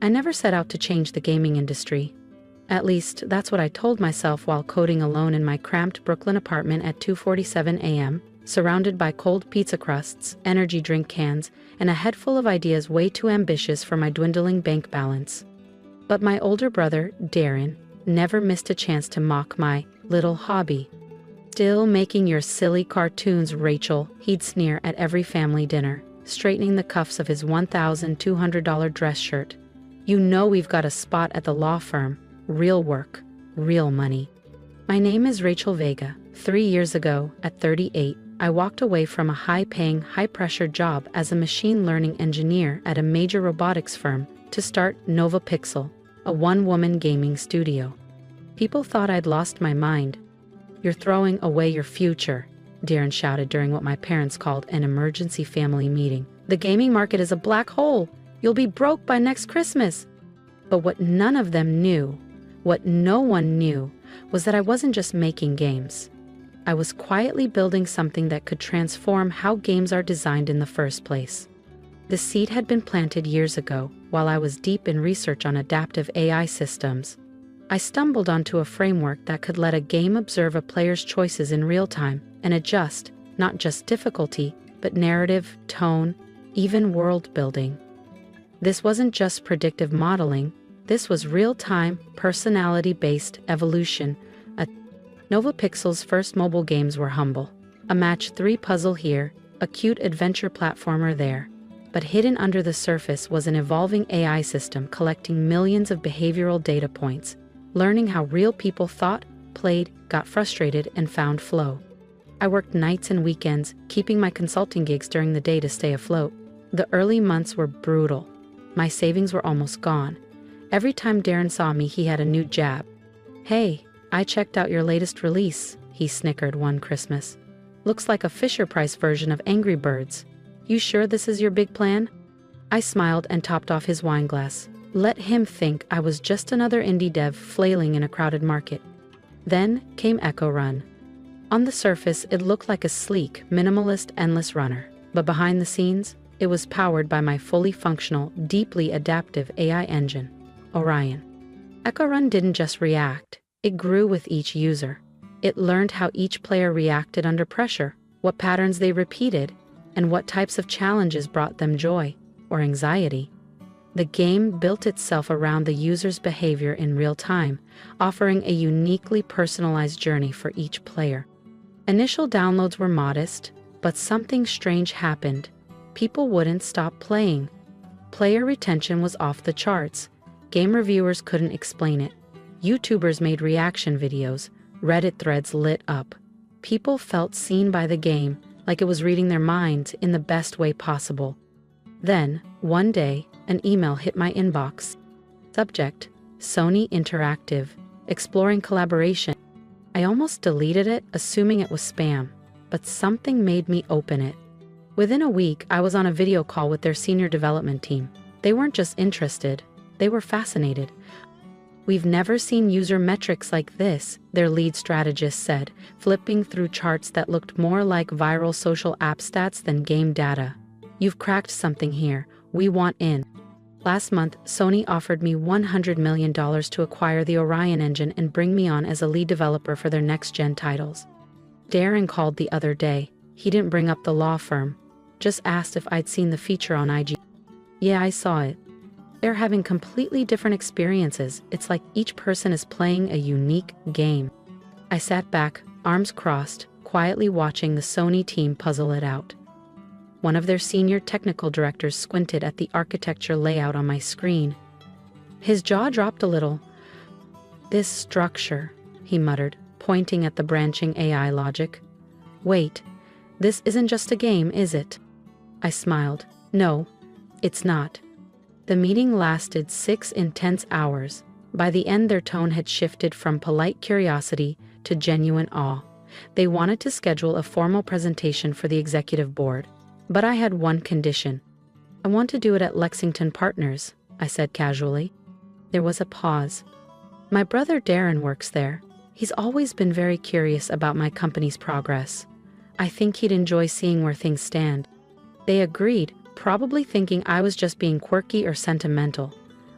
I never set out to change the gaming industry. At least, that's what I told myself while coding alone in my cramped Brooklyn apartment at 2:47 a.m., surrounded by cold pizza crusts, energy drink cans, and a head full of ideas way too ambitious for my dwindling bank balance. But my older brother, Darren, never missed a chance to mock my little hobby. "Still making your silly cartoons, Rachel," he'd sneer at every family dinner, straightening the cuffs of his $1,200 dress shirt. "You know we've got a spot at the law firm. Real work, real money." My name is Rachel Vega. 3 years ago, at 38, I walked away from a high-paying, high-pressure job as a machine learning engineer at a major robotics firm to start Nova Pixel, a one-woman gaming studio. People thought I'd lost my mind. "You're throwing away your future," Darren shouted during what my parents called an emergency family meeting. "The gaming market is a black hole. You'll be broke by next Christmas." But what none of them knew, what no one knew, was that I wasn't just making games. I was quietly building something that could transform how games are designed in the first place. The seed had been planted years ago, while I was deep in research on adaptive AI systems. I stumbled onto a framework that could let a game observe a player's choices in real time and adjust, not just difficulty, but narrative, tone, even world building. This wasn't just predictive modeling, this was real-time, personality-based evolution. Nova Pixel's first mobile games were humble. A match 3 puzzle here, a cute adventure platformer there. But hidden under the surface was an evolving AI system collecting millions of behavioral data points, learning how real people thought, played, got frustrated, and found flow. I worked nights and weekends, keeping my consulting gigs during the day to stay afloat. The early months were brutal. My savings were almost gone. Every time Darren saw me, he had a new jab. "Hey, I checked out your latest release," he snickered one Christmas. "Looks like a Fisher-Price version of Angry Birds. You sure this is your big plan?" I smiled and topped off his wine glass. Let him think I was just another indie dev flailing in a crowded market. Then came Echo Run. On the surface, it looked like a sleek, minimalist, endless runner. But behind the scenes, it was powered by my fully functional, deeply adaptive AI engine, Orion. Echo Run didn't just react. It grew with each user. It learned how each player reacted under pressure, what patterns they repeated, and what types of challenges brought them joy or anxiety. The game built itself around the user's behavior in real time, offering a uniquely personalized journey for each player. Initial downloads were modest, but something strange happened. People wouldn't stop playing. Player retention was off the charts. Game reviewers couldn't explain it. YouTubers made reaction videos, Reddit threads lit up. People felt seen by the game, like it was reading their minds in the best way possible. Then, one day, an email hit my inbox. Subject: Sony Interactive, exploring collaboration. I almost deleted it, assuming it was spam, but something made me open it. Within a week, I was on a video call with their senior development team. They weren't just interested, they were fascinated. "We've never seen user metrics like this," their lead strategist said, flipping through charts that looked more like viral social app stats than game data. "You've cracked something here. We want in." Last month, Sony offered me $100 million to acquire the Orion engine and bring me on as a lead developer for their next-gen titles. Darren called the other day. He didn't bring up the law firm, just asked if I'd seen the feature on IG. "Yeah, I saw it. They're having completely different experiences. It's like each person is playing a unique game." I sat back, arms crossed, quietly watching the Sony team puzzle it out. One of their senior technical directors squinted at the architecture layout on my screen. His jaw dropped a little. "This structure," he muttered, pointing at the branching AI logic. "Wait, this isn't just a game, is it?" I smiled. "No, it's not." The meeting lasted 6 intense hours. By the end, their tone had shifted from polite curiosity to genuine awe. They wanted to schedule a formal presentation for the executive board. But I had one condition. "I want to do it at Lexington Partners," I said casually. There was a pause. "My brother Darren works there. He's always been very curious about my company's progress. I think he'd enjoy seeing where things stand." They agreed, probably thinking I was just being quirky or sentimental.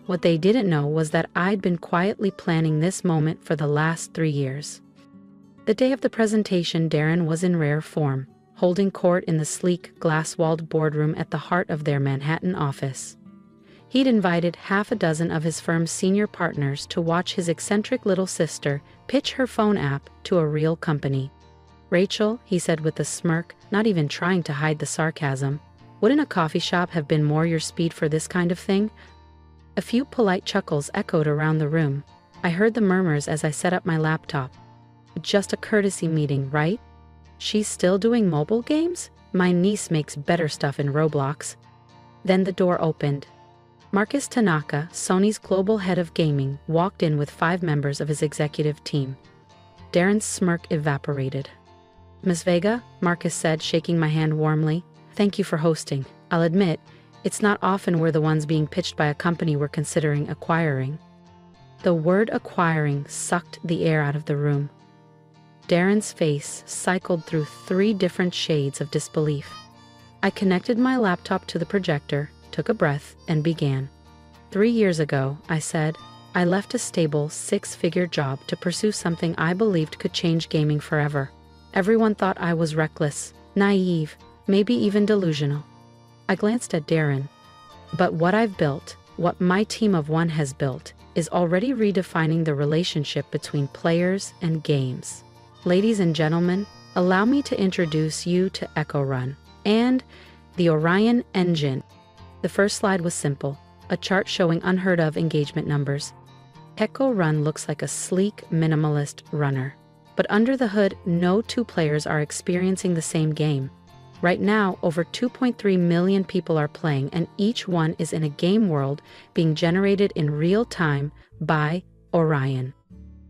What they didn't know was that I'd been quietly planning this moment for the last 3 years. The day of the presentation, Darren was in rare form, holding court in the sleek, glass-walled boardroom at the heart of their Manhattan office. He'd invited half a dozen of his firm's senior partners to watch his eccentric little sister pitch her phone app to a real company. "Rachel," he said with a smirk, not even trying to hide the sarcasm, "wouldn't a coffee shop have been more your speed for this kind of thing?" A few polite chuckles echoed around the room. I heard the murmurs as I set up my laptop. "Just a courtesy meeting, right? She's still doing mobile games? My niece makes better stuff in Roblox." Then the door opened. Marcus Tanaka, Sony's global head of gaming, walked in with 5 members of his executive team. Darren's smirk evaporated. "Ms. Vega," Marcus said, shaking my hand warmly, "thank you for hosting. I'll admit, it's not often we're the ones being pitched by a company we're considering acquiring." The word acquiring sucked the air out of the room. Darren's face cycled through 3 different shades of disbelief. I connected my laptop to the projector, took a breath, and began. "3 years ago," I said, "I left a stable 6-figure job to pursue something I believed could change gaming forever. Everyone thought I was reckless, naive, maybe even delusional." I glanced at Darren. "But what I've built, what my team of 1 has built, is already redefining the relationship between players and games. Ladies and gentlemen, allow me to introduce you to Echo Run and the Orion Engine." The first slide was simple, a chart showing unheard of engagement numbers. Echo Run looks like a sleek, minimalist runner. But under the hood, no 2 players are experiencing the same game. Right now, over 2.3 million people are playing, and each one is in a game world being generated in real time by Orion.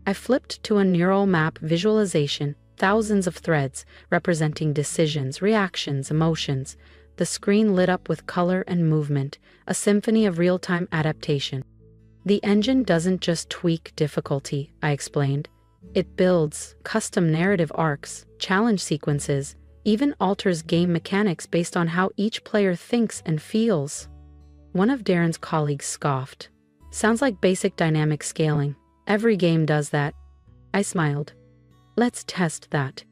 I flipped to a neural map visualization, thousands of threads representing decisions, reactions, emotions. The screen lit up with color and movement, a symphony of real-time adaptation. "The engine doesn't just tweak difficulty," I explained. "It builds custom narrative arcs, challenge sequences, even alters game mechanics based on how each player thinks and feels." One of Darren's colleagues scoffed. "Sounds like basic dynamic scaling. Every game does that." I smiled. "Let's test that."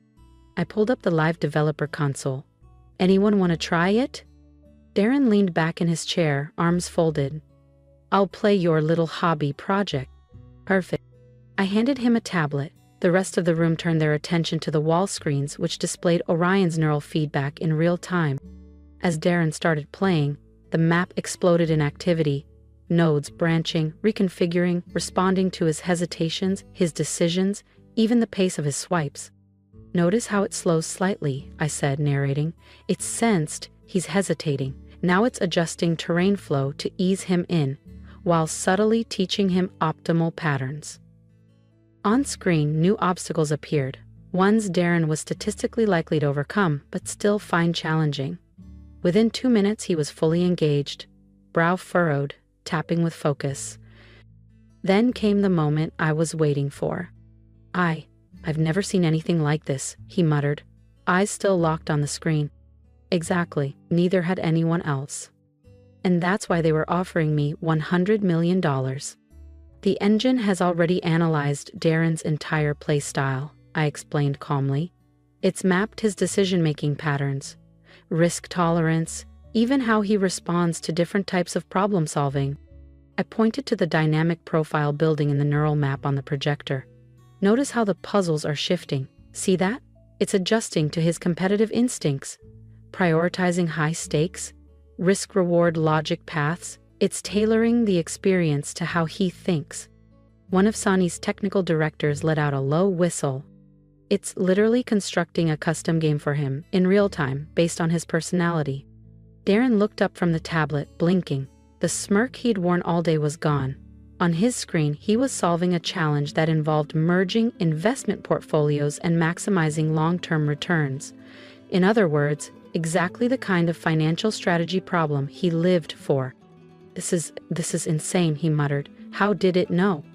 I pulled up the live developer console. "Anyone want to try it?" Darren leaned back in his chair, arms folded. "I'll play your little hobby project." "Perfect." I handed him a tablet. The rest of the room turned their attention to the wall screens, which displayed Orion's neural feedback in real time. As Darren started playing, the map exploded in activity, nodes branching, reconfiguring, responding to his hesitations, his decisions, even the pace of his swipes. "Notice how it slows slightly," I said, narrating. "It's sensed he's hesitating. Now it's adjusting terrain flow to ease him in, while subtly teaching him optimal patterns." On screen, new obstacles appeared, ones Darren was statistically likely to overcome, but still find challenging. Within 2 minutes, he was fully engaged, brow furrowed, tapping with focus. Then came the moment I was waiting for. I've never seen anything like this," he muttered, eyes still locked on the screen. "Exactly, neither had anyone else. And that's why they were offering me $100 million. The engine has already analyzed Darren's entire playstyle," I explained calmly. "It's mapped his decision-making patterns, risk tolerance, even how he responds to different types of problem-solving." I pointed to the dynamic profile building in the neural map on the projector. "Notice how the puzzles are shifting. See that? It's adjusting to his competitive instincts, prioritizing high stakes, risk-reward logic paths. It's tailoring the experience to how he thinks." One of Sony's technical directors let out a low whistle. "It's literally constructing a custom game for him, in real time, based on his personality." Darren looked up from the tablet, blinking. The smirk he'd worn all day was gone. On his screen, he was solving a challenge that involved merging investment portfolios and maximizing long-term returns. In other words, exactly the kind of financial strategy problem he lived for. This is insane," he muttered. "How did it know?"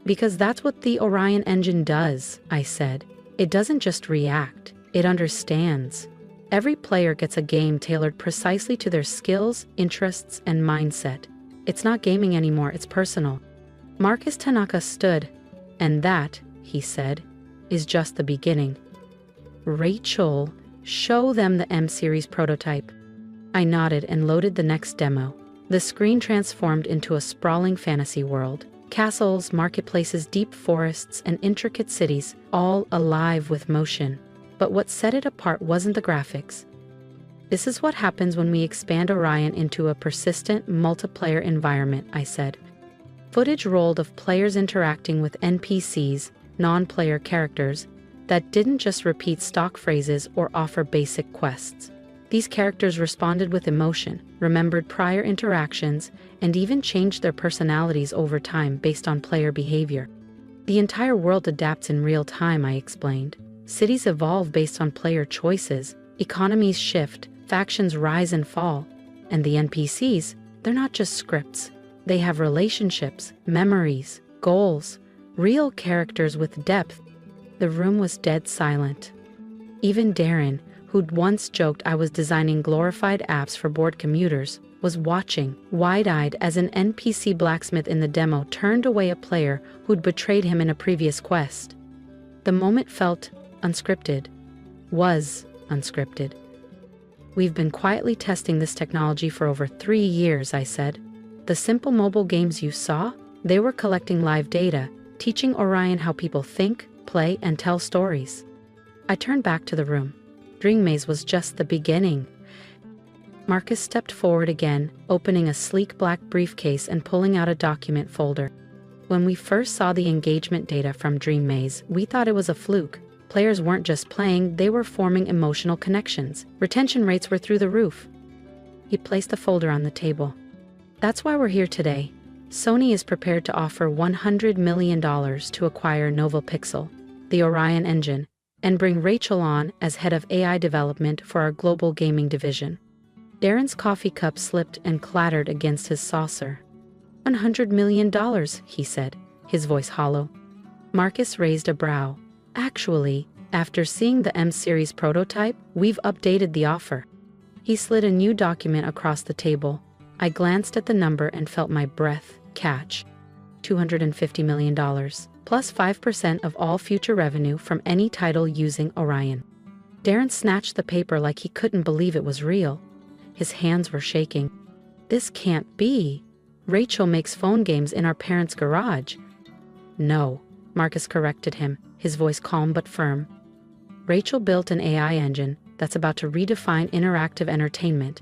"Because that's what the Orion engine does," I said. "It doesn't just react, it understands. Every player gets a game tailored precisely to their skills, interests, and mindset. It's not gaming anymore, it's personal. Marcus Tanaka stood. And that, he said, is just the beginning. Rachel, show them the M-Series prototype. I nodded and loaded the next demo. The screen transformed into a sprawling fantasy world. Castles, marketplaces, deep forests, and intricate cities, all alive with motion. But what set it apart wasn't the graphics. This is what happens when we expand Orion into a persistent, multiplayer environment, I said. Footage rolled of players interacting with NPCs, non-player characters, that didn't just repeat stock phrases or offer basic quests. These characters responded with emotion, remembered prior interactions, and even changed their personalities over time based on player behavior. The entire world adapts in real time, I explained. Cities evolve based on player choices, economies shift, factions rise and fall, and the NPCs, they're not just scripts. They have relationships, memories, goals, real characters with depth. The room was dead silent. Even Darren, who'd once joked I was designing glorified apps for bored commuters, was watching, wide-eyed as an NPC blacksmith in the demo turned away a player who'd betrayed him in a previous quest. The moment felt unscripted. Was unscripted. We've been quietly testing this technology for over 3 years, I said. The simple mobile games you saw, they were collecting live data, teaching Orion how people think, play, and tell stories. I turned back to the room. Dream Maze was just the beginning. Marcus stepped forward again, opening a sleek black briefcase and pulling out a document folder. When we first saw the engagement data from Dream Maze, we thought it was a fluke. Players weren't just playing, they were forming emotional connections. Retention rates were through the roof. He placed the folder on the table. That's why we're here today. Sony is prepared to offer $100 million to acquire NovaPixel, the Orion engine, and bring Rachel on as head of AI development for our global gaming division. Darren's coffee cup slipped and clattered against his saucer. $100 million, he said, his voice hollow. Marcus raised a brow. Actually, after seeing the M-Series prototype, we've updated the offer. He slid a new document across the table. I glanced at the number and felt my breath catch. $250 million, plus 5% of all future revenue from any title using Orion. Darren snatched the paper like he couldn't believe it was real. His hands were shaking. This can't be. Rachel makes phone games in our parents' garage. No, Marcus corrected him, his voice calm but firm. Rachel built an AI engine that's about to redefine interactive entertainment.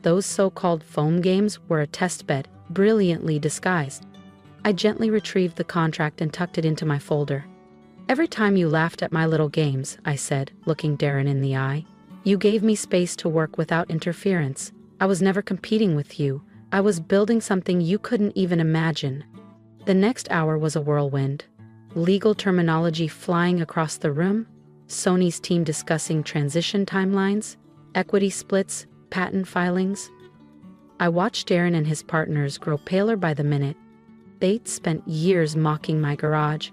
Those so-called phone games were a testbed, brilliantly disguised. I gently retrieved the contract and tucked it into my folder. Every time you laughed at my little games, I said, looking Darren in the eye, you gave me space to work without interference. I was never competing with you. I was building something you couldn't even imagine. The next hour was a whirlwind. Legal terminology flying across the room, Sony's team discussing transition timelines, equity splits, patent filings. I watched Darren and his partners grow paler by the minute. They'd spent years mocking my garage.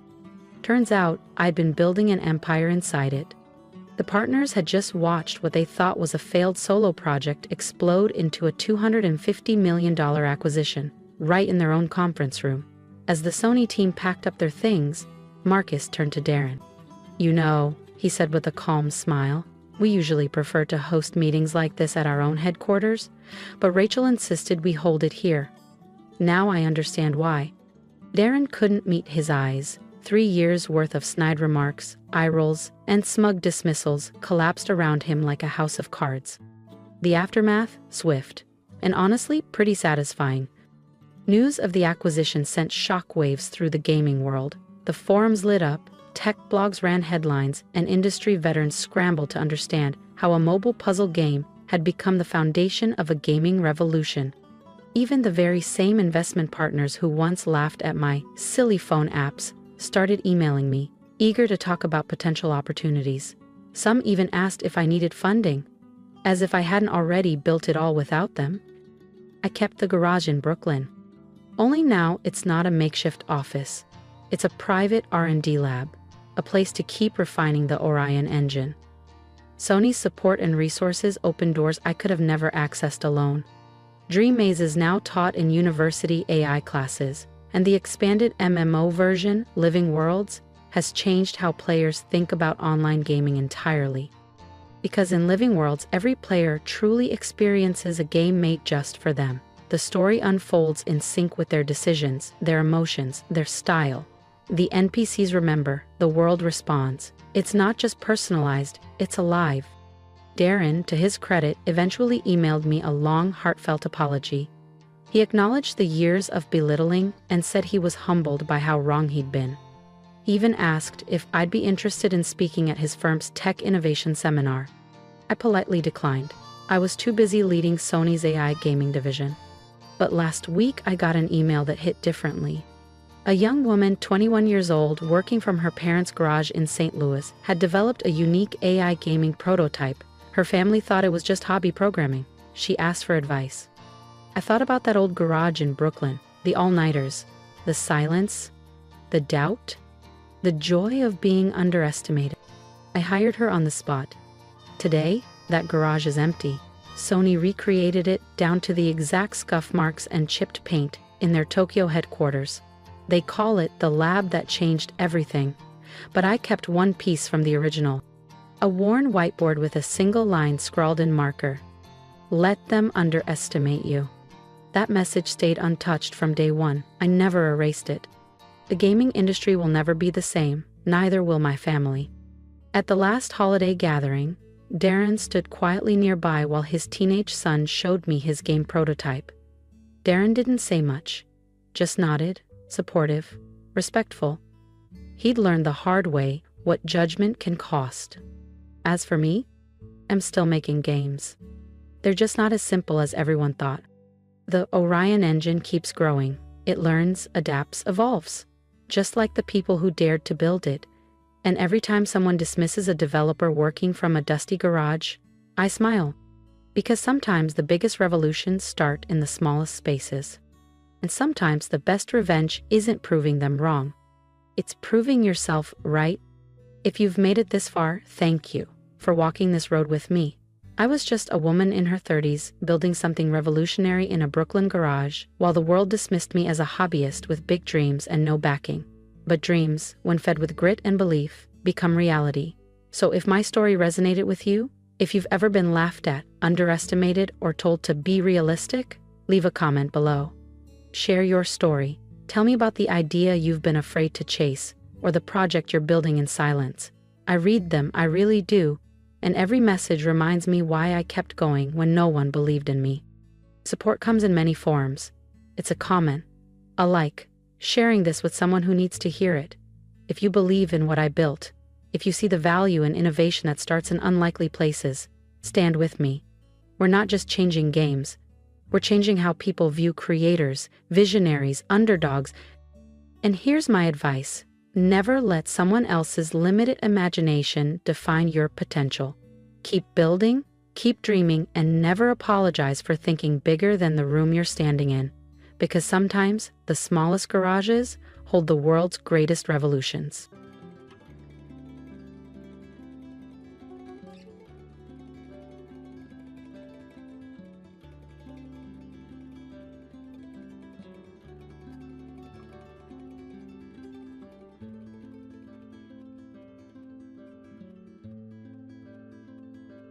Turns out, I'd been building an empire inside it. The partners had just watched what they thought was a failed solo project explode into a $250 million acquisition, right in their own conference room. As the Sony team packed up their things, Marcus turned to Darren. You know, he said with a calm smile, we usually prefer to host meetings like this at our own headquarters, but Rachel insisted we hold it here. Now I understand why. Darren couldn't meet his eyes. 3 years' worth of snide remarks, eye rolls, and smug dismissals collapsed around him like a house of cards. The aftermath, swift, and honestly pretty satisfying. News of the acquisition sent shockwaves through the gaming world. The forums lit up, tech blogs ran headlines, and industry veterans scrambled to understand how a mobile puzzle game had become the foundation of a gaming revolution. Even the very same investment partners who once laughed at my silly phone apps started emailing me, eager to talk about potential opportunities. Some even asked if I needed funding, as if I hadn't already built it all without them. I kept the garage in Brooklyn. Only now it's not a makeshift office. It's a private R&D lab, a place to keep refining the Orion engine. Sony's support and resources opened doors I could have never accessed alone. Dream Maze is now taught in university AI classes, and the expanded MMO version, Living Worlds, has changed how players think about online gaming entirely. Because in Living Worlds, every player truly experiences a game made just for them. The story unfolds in sync with their decisions, their emotions, their style. The NPCs remember, the world responds. It's not just personalized, it's alive. Darren, to his credit, eventually emailed me a long, heartfelt apology. He acknowledged the years of belittling and said he was humbled by how wrong he'd been. He even asked if I'd be interested in speaking at his firm's tech innovation seminar. I politely declined. I was too busy leading Sony's AI gaming division. But last week I got an email that hit differently. A young woman, 21 years old, working from her parents' garage in St. Louis, had developed a unique AI gaming prototype. Her family thought it was just hobby programming. She asked for advice. I thought about that old garage in Brooklyn, the all-nighters, the silence, the doubt, the joy of being underestimated. I hired her on the spot. Today, that garage is empty. Sony recreated it down to the exact scuff marks and chipped paint in their Tokyo headquarters. They call it the lab that changed everything. But I kept one piece from the original. A worn whiteboard with a single line scrawled in marker. Let them underestimate you. That message stayed untouched from day one. I never erased it. The gaming industry will never be the same, neither will my family. At the last holiday gathering, Darren stood quietly nearby while his teenage son showed me his game prototype. Darren didn't say much, just nodded, supportive, respectful. He'd learned the hard way what judgment can cost. As for me, I'm still making games. They're just not as simple as everyone thought. The Orion engine keeps growing. It learns, adapts, evolves, just like the people who dared to build it. And every time someone dismisses a developer working from a dusty garage, I smile. Because sometimes the biggest revolutions start in the smallest spaces. And sometimes the best revenge isn't proving them wrong. It's proving yourself right. If you've made it this far, thank you for walking this road with me. I was just a woman in her 30s, building something revolutionary in a Brooklyn garage, while the world dismissed me as a hobbyist with big dreams and no backing. But dreams, when fed with grit and belief, become reality. So if my story resonated with you, if you've ever been laughed at, underestimated, or told to be realistic, leave a comment below. Share your story. Tell me about the idea you've been afraid to chase, or the project you're building in silence. I read them, I really do. And every message reminds me why I kept going when no one believed in me. Support comes in many forms. It's a comment, a like, sharing this with someone who needs to hear it. If you believe in what I built, if you see the value in innovation that starts in unlikely places, stand with me. We're not just changing games. We're changing how people view creators, visionaries, underdogs. And here's my advice. Never let someone else's limited imagination define your potential. Keep building, keep dreaming, and never apologize for thinking bigger than the room you're standing in. Because sometimes the smallest garages hold the world's greatest revolutions.